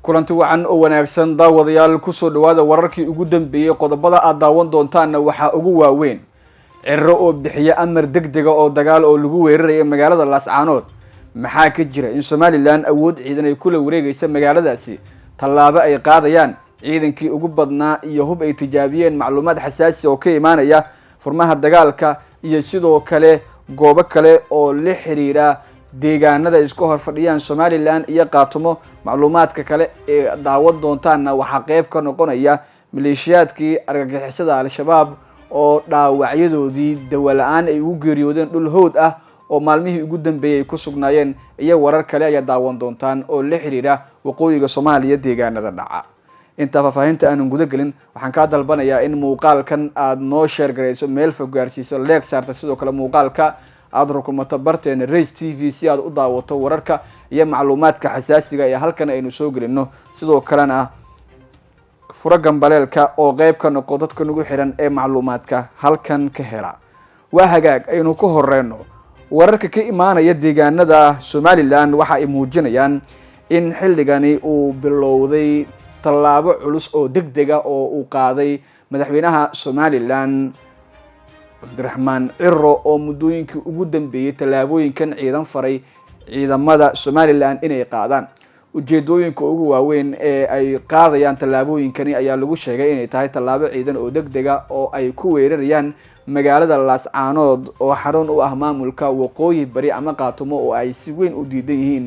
kulanti wacan oo wanaagsan daawadayaal ku soo dhawaada wararkii ugu dambeeyay qodobada aad daawan doontaana waxa ugu waaweyn cirro oo bixiya amar degdeg ah oo dagaal oo lagu weerarayo magaalada Laascaanood maxaa ka jira in Somaliland awood ciidan ay kula wareegaysa magaaladaasi tallaabo ay qaadayaan ciidankii ugu badnaa iyo hub ay tijaabiyeen macluumaad xasaasi oo ka imaanaya furmaha dagaalka iyo sidoo kale goobo kale oo la xiriira deegaanada isku hor fadhiyaan Somaliland iyo qaatumo macluumaadka kale ee daawad doontaana waxa qayb ka noqonaya maleeshiyaadkii argagixisada Al-Shabaab oo dhaawacyadoodii dawladaan ay ugu geeriyoodeen dhul hood ah oo maalmihii ugu dambeeyay ku sugnaayeen iyo warar kale ayaa daawan doontaan oo la xiriira waqooyiga Soomaaliya deegaanada dhaca inta faafahinta aan guda galin waxaan ka dalbanayaa in muuqaalkan aad noo share gareyso meel fog gaarsiiso like saarta sidoo kale muuqaalka aad rukumato barteena Race TV si aad u daawato wararka iyo macluumaadka xasaasiga ee halkan aynu soo gelino sidoo kalena fura gambaleelka oo qayb ka noqdo dadka nagu xiran ee macluumaadka halkan ka hela waa hagaag aynu ku horeyno wararka ka imaanaya deegaanada Somaliland waxa ay muujinayaan in xilligani uu bilowday tallaabo culus oo degdeg ah oo uu qaaday madaxweynaha Somaliland Abdiraxmaan Cirro oo muddooyinkii ugu dambeeyay tallaabooyinkan ciidan faray ciidamada Somaliland inay qaadaan ujeedooyinka ugu waaweyn ee ay qaadayaan tallaabooyinkani ayaa lagu sheegay inay tahay tallaabo ciidan oo degdeg ah oo ay ku weerarayaan magaalada Laascaanood oo xarun u ah maamulka waqooyi bari ama qaatumo oo ay si weyn u diidan yihiin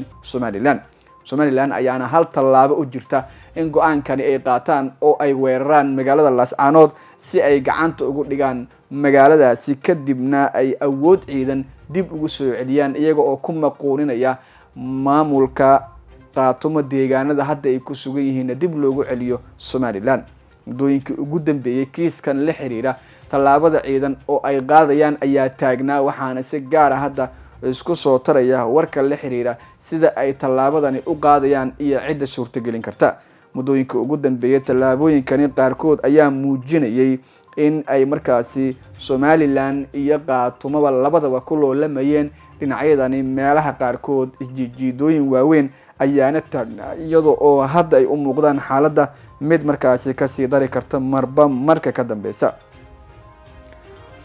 Somaliland ayaana hal tallaabo u jirta in go'aankani ay qaataan oo ay weeraraan magaalada Laascaanood si ay gacanta ugu dhigaan magaaladaasi kadibna ay awood ciidan dib ugu soo celiyaan iyaga oo ku maqooninaya maamulka qaatumo deegaanada hadda ay ku sugan yihiin dib loogu celiyo Somaliland muddooyinkii ugu dambeeyay kiiskan la xiriira tallaabada ciidan oo ay qaadayaan ayaa taagnaa waxaana si gaar ah hadda isku soo taraya warka la xiriira sida ay tallaabadani u qaadayaan iyo cidda suurtagelin karta muddooyinkii ugu dambeeyay tallaabooyinkani qaarkood ayaa muujinayay in ay markaasi Somaliland iyo qaatumo labadaba ku loolamayeen dhinacyadani meelaha qaarkood isjiidooyin waaweyn ayaana taagnaa iyadoo oo hadda ay u muuqdaan xaaladda mid markaasi ka sii dari karta marba marka ka dambeysa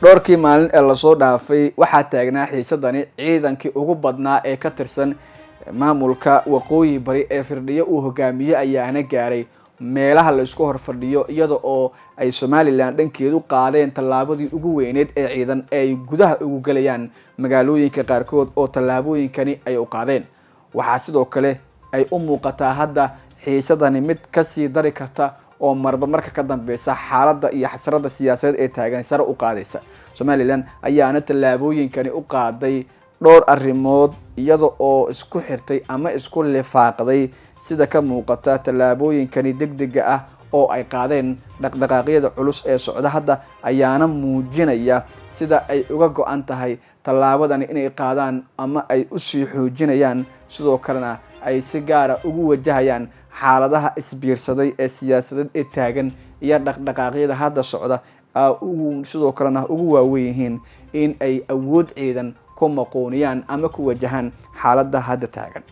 dhowrkii maalin ee lasoo dhaafay waxaa taagnaa xiisadani ciidankii ugu badnaa ee ka tirsan maamulka waqooyi bari ee firdhiyo uu hogaamiye ayaana gaaray meelaha la isku hor fadhiyo iyada oo ay Somaliland dhankeedu qaadeen tallaabadii ugu weyneed ee ciidan ay gudaha ugu galayaan magaalooyinka qaarkood oo tallaabooyinkani ay u qaadeen waxaa sidoo kale ay u muuqataa hadda xiisadani mid ka sii dari karta oo marba marka ka dambeysa xaaladda iyo xasarada siyaasadeed ee taagan sare u qaadaysa Somaliland ayaana tallaabooyinkani u qaaday dhowr arrimood iyada oo isku xirtay ama isku lifaaqday sida ka muuqata tallaabooyinkani degdega ah oo ay qaadeen dhaqdhaqaaqyada culus ee socda hadda ayaana muujinaya sida ay uga go'an tahay tallaabadani inay qaadaan ama ay u sii xoojinayaan sidoo kalena ay si gaar ah ugu wajahayaan xaaladaha isbiirsaday ee siyaasadeed ee taagan iyo dhaqdhaqaaqyada hadda socda sidoo kalena ugu waaweyn yihiin in ay awood ciidan ku maqooniyaan ama ku wajahaan xaaladda hadda taagan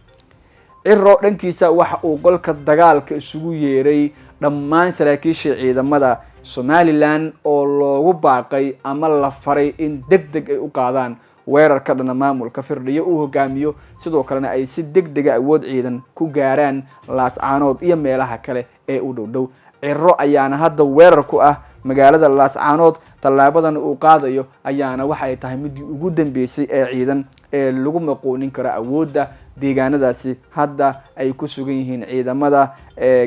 Cirro dhankiisa waxa uu golka dagaalka isugu yeeray dhammaan saraakiisha ciidamada Somaliland oo loogu baaqay ama la faray in degdeg ay u qaadaan weerarka dhana maamulka firdhiyo uu hogaamiyo sidoo kalena ay si degdeg ah awood ciidan ku gaaraan Laascaanood iyo meelaha kale ee u dhow Cirro ayaana hadda weerar ku ah magaalada Laascaanood tallaabadan uu qaadayo ayaana waxa ay tahay mid ugu dambeysay ee ciidan ee lagu maqoonin karo awoodda deegaanadaasi hadda ay ku sugan yihiin ciidamada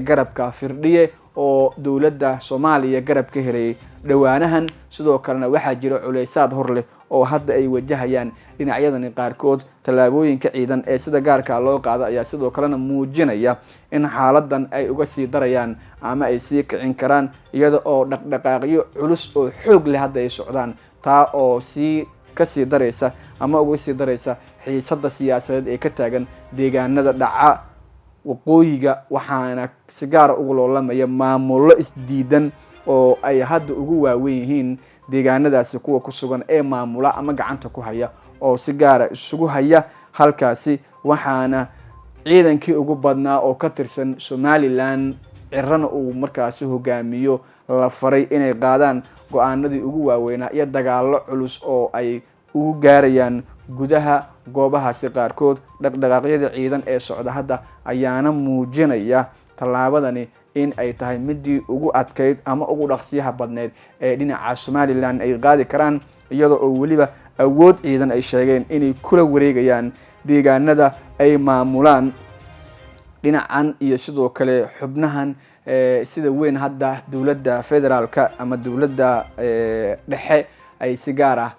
garabka firdhiye oo dawladda Soomaaliya garab ka helay dhawaanahan sidoo kalena waxa jira culeysaad hor leh oo hadda ay wajahayaan dhinacyadani qaarkood tallaabooyinka ciidan ee sida gaarka loo qaado ayaa sidoo kalena muujinaya in xaaladan ay uga sii darayaan ama ay sii kicin karaan iyada oo dhaqdhaqaaqyo culus oo xoog leh hadda ay socdaan taa oo kasii daraysa ama uga sii daraysa xiisadda siyaasadeed ee ka taagan deegaanada dhaca waqooyiga waxaana si gaar ugu loolamaya maamullo isdiidan oo ay hadda ugu waaweyn yihiin deegaanadaasi kuwa ku sugan ee maamula ama gacanta ku haya oo si gaar isugu haya halkaasi waxaana ciidankii ugu badnaa oo ka tirsan Somaliland cirana uu markaasi hogaamiyo la faray inay qaadaan go'aanadii ugu waaweynaa iyo dagaalo culus oo ay ugu gaarayaan gudaha goobahaasi qaarkood. dhaqdhaqaaqyada ciidan ee socda hadda ayaana muujinaya tallaabadani in ay tahay midii ugu adkayd ama ugu dhaqsiyaha badneed ee dhinaca Somaliland ay qaadi karaan, iyadoo oo weliba awood ciidan ay sheegeen inay kula wareegayaan deegaanada ay maamulaan dhinacan iyo sidoo kale xubnahan sida weyn hadda dowladda federaalka ama dowladda dhexe ay si gaar ah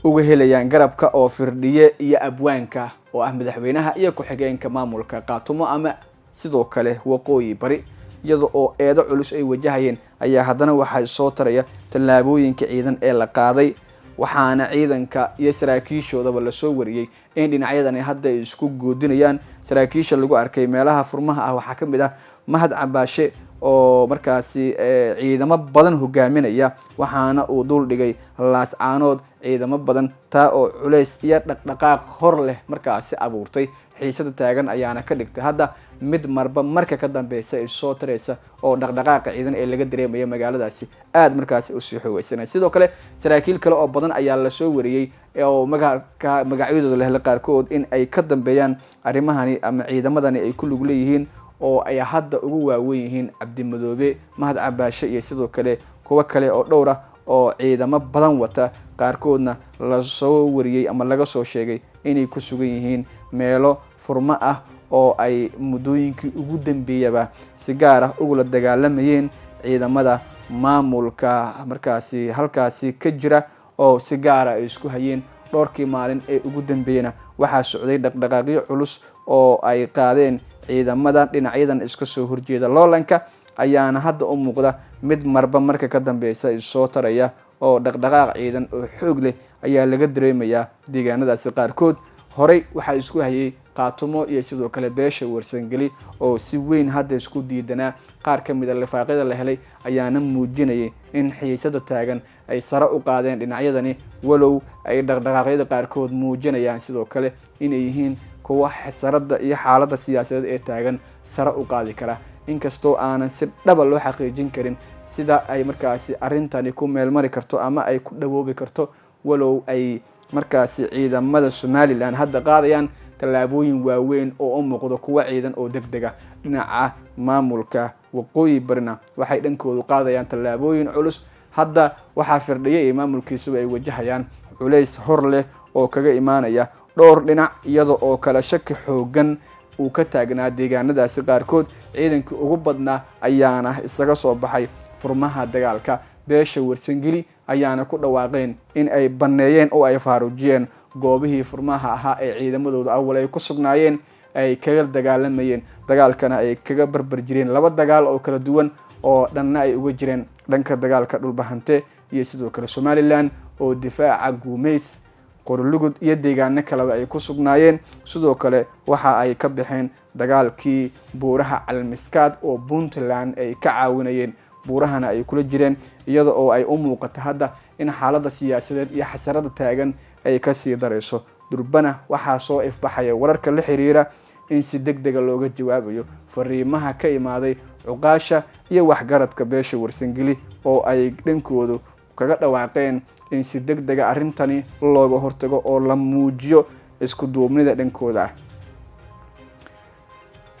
uga helayaan garabka oo Firdhiye iyo Abwaanka oo ah madaxweynaha iyo ku-xigeenka maamulka Qaatumo ama sidoo kale Waqooyi Bari. iyadoo oo eedo culus ay wajahayeen ayaa haddana waxaa soo taraya tallaabooyinka ciidan ee la qaaday, waxaana ciidanka iyo saraakiishoodaba la soo wariyay in dhinacyadani hadda ay isku goodinayaan. saraakiisha lagu arkay meelaha furmaha ah waxaa ka mid ah Mahad Cabaashe oo markaasi ciidamo badan hogaaminaya, waxaana uu dul dhigay Laascaanood ciidamo badan taa oo culays iyo dhaqdhaqaaq hor leh markaasi abuurtay. xiisada taagan ayaana ka dhigtay hadda mid marba marka ka dambaysa ay soo taraysa oo dhaqdhaqaaqa ciidan ee laga dareemayo magaaladaasi aad markaasi u sii xoogaysanay. sidoo kale saraakiil kale oo badan ayaa la soo wariyay oo magacyadooda leh qaarkood in ay ka dambeeyaan arrimahani ama ciidamadani ay ku lug leeyihiin, oo ay hadda ugu waaweyn yihiin Cabdi Madoobe, Mahad Cabaashe iyo sidoo kale kuwa kale oo dhowr ah oo ciidamo badan wata. qaarkoodna la soo wariyay ama laga soo sheegay inay ku sugan yihiin meelo furmo ah oo ay muddooyinkii ugu dambeeyaba si gaar ah ugu la dagaalamayeen ciidamada maamulka markaasi halkaasi ka jira oo si gaar ah ay isku hayeen. dhowrkii maalin ee ugu dambeeyana waxaa socday dhaqdhaqaaqyo culus oo ay qaadeen ciidamada dhinacyadan iska soo horjeeda. loolanka ayaana hadda u muuqda mid marba marka ka dambeysa soo taraya oo dhaqdhaqaaq ciidan oo xoog leh ayaa laga dareemayaa deegaanadaasi qaarkood. horey waxaa isku hayay Qaatumo iyo sidoo kale beesha Warsangeli oo si weyn hadda isku diidanaa. qaar ka mid ah lifaaqyada la helay ayaana muujinayay in xiisada taagan ay sare u qaadeen dhinacyadani, walow ay dhaqdhaqaaqyada qaarkood muujinayaan sidoo kale inay yihiin kuwa xasarada iyo xaaladda siyaasadeed ee taagan sare u qaadi kara, inkastoo aanan si dhaba loo xaqiijin karin sida ay markaasi arrintani ku meel mari karto ama ay ku dhawoobi karto. walow ay markaasi ciidamada Somaliland hadda qaadayaan tallaabooyin waaweyn oo u muuqdo kuwa ciidan oo degdega. dhinaca maamulka Waqooyi Barina waxay dhankoodu qaadayaan tallaabooyin culus. hadda waxaa Firdhiye iyo maamulkiisuba ay wajahayaan culays hor leh oo kaga imaanaya dhowr dhinac, iyadoo oo kala shaki xoogan uu ka taagnaa deegaanadaasi qaarkood. ciidankii ugu badnaa ayaana isaga soo baxay furmaha dagaalka. beesha Warsangeli ayaana ku dhawaaqeen in ay baneeyeen oo ay faaruujiyeen goobihii furmaha ahaa ee ciidamadooda awal ay ku sugnaayeen, ay kaga dagaalamayeen. dagaalkana ay kaga barbar jireen laba dagaal oo kala duwan oo dhanna ay uga jireen dhanka dagaalka Dhulbahante iyo sidoo kale Somaliland oo difaaca Guumeys, Qorlugud iyo deegaano kaleba ay ku sugnaayeen. sidoo kale waxa ay ka baxeen dagaalkii buuraha Calmiskaad oo Puntland ay ka caawinayeen, buurahana ay kula jireen, iyada oo ay u muuqato hadda in xaaladda siyaasadeed iyo xasarada taagan ay ka sii darayso. durbana waxaa soo ifbaxaya wararka la xiriira in si degdega looga jawaabayo fariimaha ka imaaday cuqaasha iyo waxgaradka beesha Warsangeli oo ay dhankoodu kaga dhawaaqeen in si degdega arrintani looga hortago oo la muujiyo isku duubnida dhankooda ah.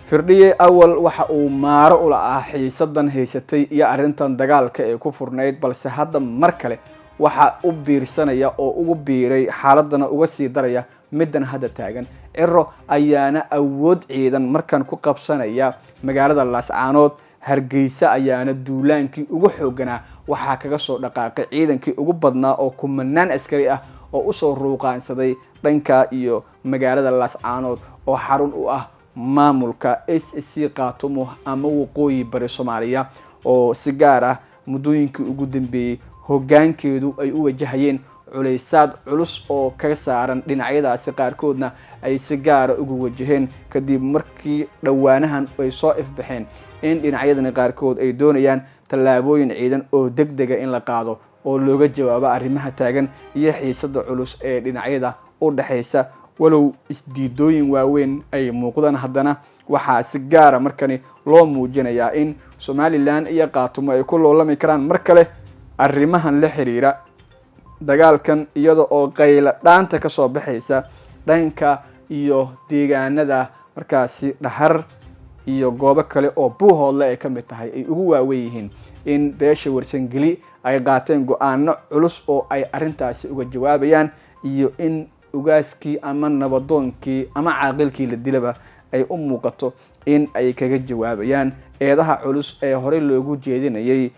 Firdhiye awal waxa uu maaro u lahaa xiisadan haysatay iyo arrintan dagaalka ee ku furnayd, balse hadda mar kale waxa u biirsanaya oo ugu biiray xaaladana uga sii daraya middan hadda taagan. Ciro ayaana awood ciidan markan ku qabsanaya magaalada Laascaanood. Hargeysa ayaana duulaankii ugu xooganaa waxaa kaga soo dhaqaaqay ciidankii ugu badnaa oo kumanaan askari ah oo u soo ruuqaansaday dhanka iyo magaalada Laascaanood oo xarun u ah maamulka SSC Qaatumo ama Waqooyi Bari Soomaaliya, oo si gaar ah muddooyinkii ugu dambeeyay hoggaankeedu ay u wajahayeen culaysaad culus oo kaga saaran dhinacyadaasi qaarkoodna ay si gaar ah ugu wajaheen kadib markii dhawaanahan ay soo ifbaxeen in dhinacyadani qaarkood ay doonayaan tallaabooyin ciidan oo degdega in la qaado oo looga jawaabo arrimaha taagan iyo xiisada culus ee dhinacyada u dhaxaysa walow isdiidooyin waaweyn ay muuqdaan haddana waxaa si gaara markani loo muujinayaa in Somaliland iyo Khaatumo ay ku loolami karaan mar kale arrimahan la xiriira dagaalkan, iyada oo qayla dhaanta ka soo baxaysa dhanka iyo deegaanada markaasi Dhahar iyo goobo kale oo Buuhoodle ay ka mid tahay ay ugu waaweyn yihiin in beesha Warsangeli ay qaateen go'aano culus oo ay arrintaasi uga jawaabayaan, iyo in ugaaskii ama nabadoonkii ama caaqilkii la dilaba ay u muuqato in ay kaga jawaabayaan eedaha culus ee hore loogu jeedinayay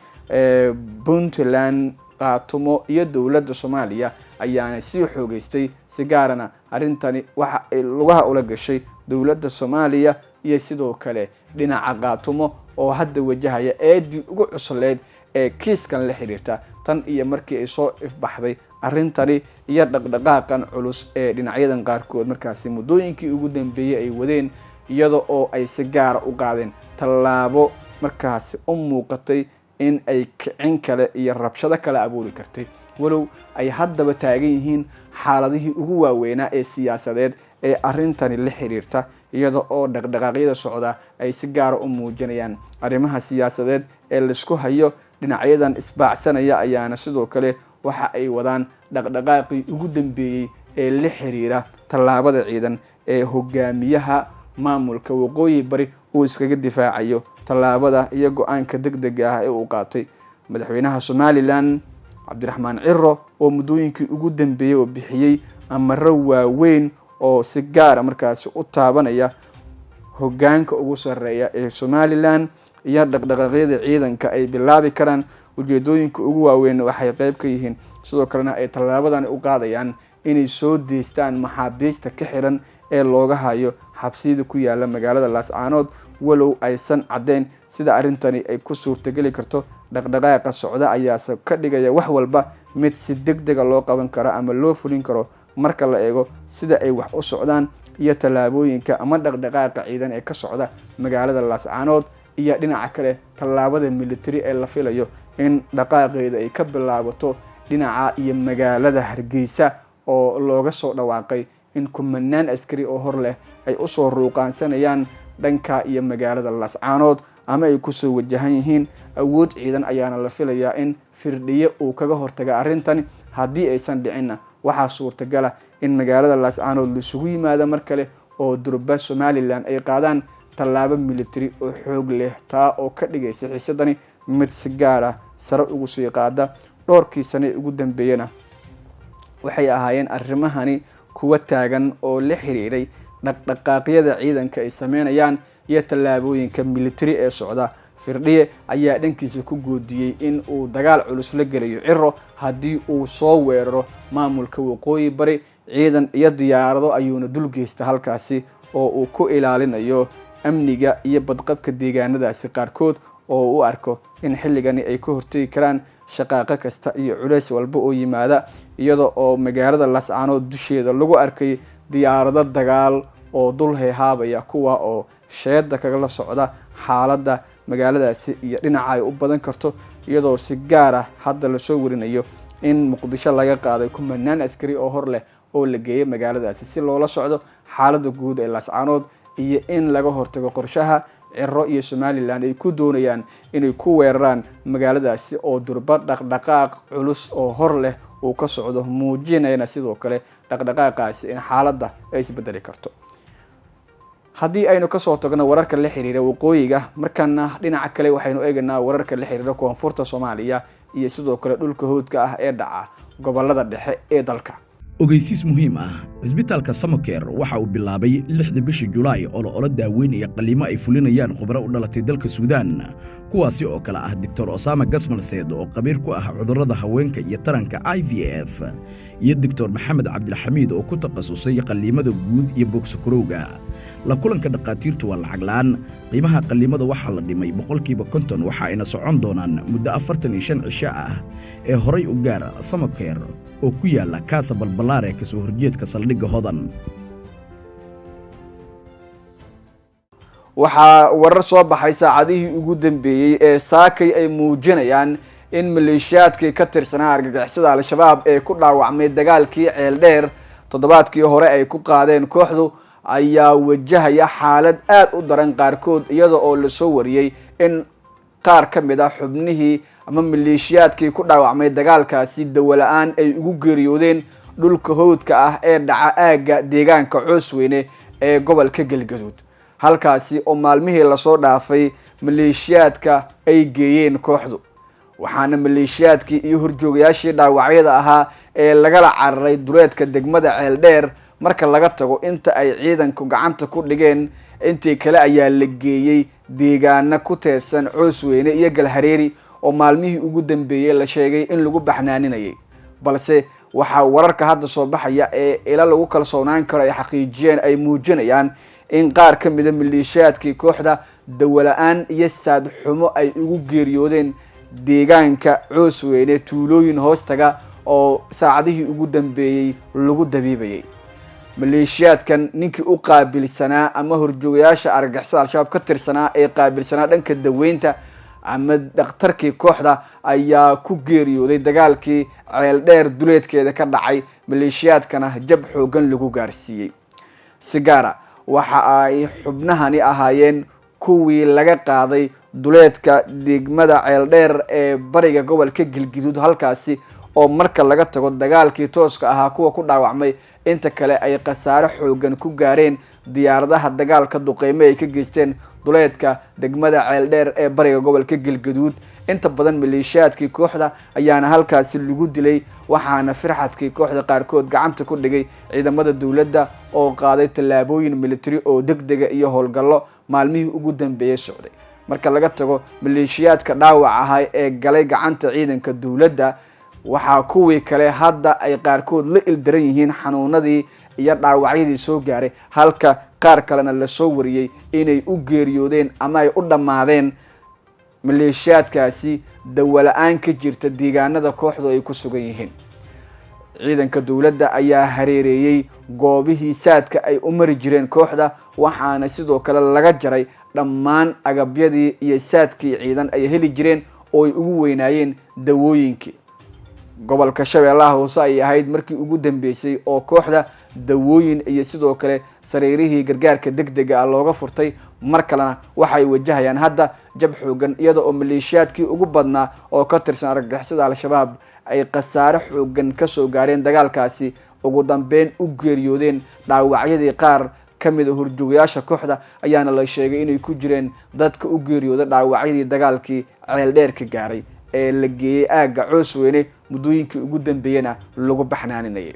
Puntland, Khaatumo iyo dowladda Soomaaliya ayaana sii xoogeystay. si gaarana arrintani waxa ay lugaha ula gashay dowladda Soomaaliya iyo sidoo kale dhinaca Khaatumo oo hadda wajahaya eedii ugu cusleed ee kiiskan la xiriirta tan iyo markii ay soo ifbaxday arrintani iyo dhaqdhaqaaqan culus ee dhinacyadan qaarkood markaasi muddooyinkii ugu dambeeyay ay wadeen, iyada oo ay si gaar u qaadeen tallaabo markaasi u muuqatay in ay kicin kale iyo rabshado kale abuuri kartay, walow ay haddaba taagan yihiin xaaladihii ugu waaweynaa ee siyaasadeed ee arrintani la xiriirta, iyada oo dhaqdhaqaaqyada socda ay si gaar u muujinayaan arrimaha siyaasadeed ee la isku hayo. Dhinacyadan isbaacsanaya ayaana sidoo kale waxa ay wadaan dhaqdhaqaaqii ugu dambeeyay ee la xiriira tallaabada ciidan ee hogaamiyaha maamulka Waqooyi Bari uu iskaga difaacayo tallaabada iyo go'aanka degdega ah ee uu qaatay madaxweynaha Somaliland Cabdiraxmaan Ciro oo muddooyinkii ugu dambeeyay oo bixiyay amaro waaweyn oo si gaar ah markaasi u taabanaya hoggaanka ugu sareeya ee Somaliland iyo dhaqdhaqaaqyada ciidanka ay bilaabi karaan. ujeedooyinka ugu waaweyn waxay qayb ka yihiin sidoo kalena ay tallaabadan u qaadayaan inay soo deystaan maxaabiista ka xiran ee looga hayo xabsiyada ku yaala magaalada Laascaanood, walow aysan cadeen sida arrintani ay ku suurtageli karto. dhaqdhaqaaqa socda ayaa ka dhigaya wax walba mid si degdeg ah loo qaban karo ama loo fulin karo marka la eego sida ay wax u socdaan iyo tallaabooyinka ama dhaqdhaqaaqa ciidan ee ka socda magaalada Laascaanood iyo dhinaca kale tallaabada military ee la filayo in dhaqaaqeeda ay ka bilaabato dhinaca iyo magaalada Hargeysa oo looga soo dhawaaqay in kumanaan askari oo hor leh ay u soo ruuqaansanayaan dhanka iyo magaalada Laascaanood ama ay ku soo wajahan yihiin. awood ciidan ayaana la filayaa in firdhiye uu kaga hortaga arrintan. haddii aysan dhicinna waxaa suurtagal ah in magaalada Laascaanood la isugu yimaado mar kale oo durba Somaliland ay qaadaan tallaabo military oo xoog leh, taa oo ka dhigaysa xiisadani mid si gaar ah sare ugu sii qaada. dhowrkii sano ugu dambeeyana waxay ahaayeen arrimahani kuwa taagan oo la xiriiray dhaqdhaqaaqyada ciidanka ay sameynayaan iyo tallaabooyinka military ee socda. firdhiye ayaa dhankiisa ku goodiyay in uu dagaal culus la gelayo Ciro haddii uu soo weeraro maamulka Waqooyi Bari. ciidan iyo diyaarado ayuuna dul geystay halkaasi oo uu ku ilaalinayo amniga iyo badqabka deegaanadaasi qaarkood oo u arko in xilligani ay ka hortagi karaan shaqaaqa kasta iyo culays walba oo yimaada, iyada oo magaalada Laascaanood dusheeda lagu arkay diyaarado dagaal oo dul heehaabaya kuwa oo sheeda kaga socda xaaladda magaaladaasi iyo dhinaca ay u badan karto, iyadoo si gaar ah hadda la soo warinayo in Muqdisho laga qaaday kumanaan askari oo hor leh oo la geeyay magaaladaasi si loola socdo xaaladda guud ee Laascaanood iyo in laga hortago qorshaha Ciro iyo Somaliland ay ku doonayaan inay ku weeraraan magaaladaasi oo durba dhaqdhaqaaq culus oo hor leh uu ka socdo, muujinayna sidoo kale dhaqdhaqaaqaasi in xaaladda ay isbedeli karto. haddii aynu ka soo tagno wararka la xiriira waqooyiga, markana dhinaca kale waxaynu eegaynaa wararka la xiriira koonfurta Soomaaliya iyo sidoo kale dhulka hoodka ah ee dhaca gobolada dhexe ee dalka. ogeysiis muhiim ah. cisbitaalka Samakeer waxa uu bilaabay 6 bishii Julaay oo daaweyn iyo qaliimo ay fulinayaan khubaro u dhalatay dalka Suudaan, kuwaasi oo kala ah Dr. Osama Gasmal Said oo qabiir ku ah cudurrada haweenka iyo taranka IVF, iyo Dr. Maxamed Cabdilxamiid oo ku takhasusay qaliimada guud iyo bogsakarowga. la kulanka dhaqaatiirtu waa lacag la'aan. qiimaha qaliimada waxaa la dhimay 50% waxa ayna socon doonaan muddo 45 cisho ah. ee horay u gaar Samakeer oo ku yaala Kaasa Balbalaare ka soo horjeedka saldhigga Hodan. waxaa warar soo baxay saacadihii ugu dambeeyay ee saakay ay muujinayaan in maleeshiyaadkii ka tirsanaa argagixisada Al-Shabaab ee ku dhaawacmay dagaalkii Ceel Dheer toddobaadkii hore ay ku qaadeen kooxdu ayaa wajahaya xaalad aad u daran qaarkood, iyada oo lasoo wariyey in qaar ka mid ah xubnihii ama maleeshiyaadkii ku dhaawacmay dagaalkaasi dawo-la-aan ay ugu geeriyoodeen dhulka hawdka ah ee dhaca aagga deegaanka Coosweyne ee gobolka Galgaduud, halkaasi oo maalmihii lasoo dhaafay maleeshiyaadka ay geeyeen kooxdu. waxaana maleeshiyaadkii iyo horjoogayaashii dhaawacyada ahaa ee lagala cararay duleedka degmada Ceeldheer marka laga tago inta ay ciidanku gacanta ku dhigeen, intii kale ayaa la geeyey deegaana ku teedsan Coosweyne iyo Galhareeri oo maalmihii ugu dambeeyay la sheegay in lagu baxnaaninayay. balse waxaa wararka hadda soo baxaya ee ila lagu kalsoonaan karo ay xaqiijiyeen ay muujinayaan in qaar ka mid ah maleeshiyaadkii kooxda dawo-la-aan iyo saad xumo ay ugu geeriyoodeen deegaanka Coosweyne tuulooyin hoostaga oo saacadihii ugu dambeeyay lagu dabiibayay. maleeshiyaadkan ninkii u qaabilsanaa ama horjoogayaasha argagixisada al-shabaab ka tirsanaa ee qaabilsanaa dhanka daweynta ama dhakhtarkii kooxda ayaa ku geeriyooday dagaalkii Ceeldheer duleedkeeda ka dhacay, maleeshiyaadkana jab xoogan lagu gaarsiiyey. si gaara waxa ay xubnahani ahaayeen kuwii laga qaaday duleedka degmada Ceeldheer ee bariga gobolka Galgaduud, halkaasi oo marka laga tago dagaalkii tooska ahaa kuwa ku dhaawacmay, inta kale ay khasaare xoogan ku gaareen diyaaradaha dagaalka duqeyme ay ka geysteen duleedka degmada Ceeldheer ee bariga gobolka Galgaduud. inta badan maleeshiyaadkii kooxda ayaana halkaasi lagu dilay, waxaana firxadkii kooxda qaarkood gacanta ku dhigay ciidamada dawladda oo qaaday tallaabooyin military oo degdega iyo howlgallo maalmihii ugu dambeeyay socday. marka laga tago maleeshiyaadka dhaawac ahaa ee galay gacanta ciidanka dawladda, waxaa kuwii kale hadda ay qaarkood la ildaran yihiin xanuunadii iyo dhaawacyadii soo gaaray, halka qaar kalena lasoo wariyey inay u geeriyoodeen ama ay u dhammaadeen maleeshiyaadkaasi dawo-la-aan ka jirta deegaanada kooxdu ay ku sugan yihiin. ciidanka dawladda ayaa hareereeyey goobihii saadka ay u mari jireen kooxda, waxaana sidoo kale laga jaray dhammaan agabyadii iyo saadkii ciidan ay heli jireen oo ay ugu weynaayeen dawooyinkii. gobolka Shabeellaha Hoose ay ahayd markii ugu dambeysay oo kooxda dawooyin iyo sidoo kale sariirihii gargaarka degdega ah looga furtay, mar kalena waxay wajahayaan hadda jab xoogan, iyada oo maleeshiyaadkii ugu badnaa oo ka tirsan argagixisada al-shabaab ay khasaare xoogan ka soo gaareen dagaalkaasi, ugu dambeyn u geeriyoodeen. dhaawacyadii qaar ka mid ah horjoogayaasha kooxda ayaana la sheegay inay ku jireen dadka u geeriyooda dhaawacyadii dagaalkii Ceeldheer ka gaaray ee la geeyey aagga Coosweyne muddooyinkii ugu dambeeyana lagu baxnaaninayay.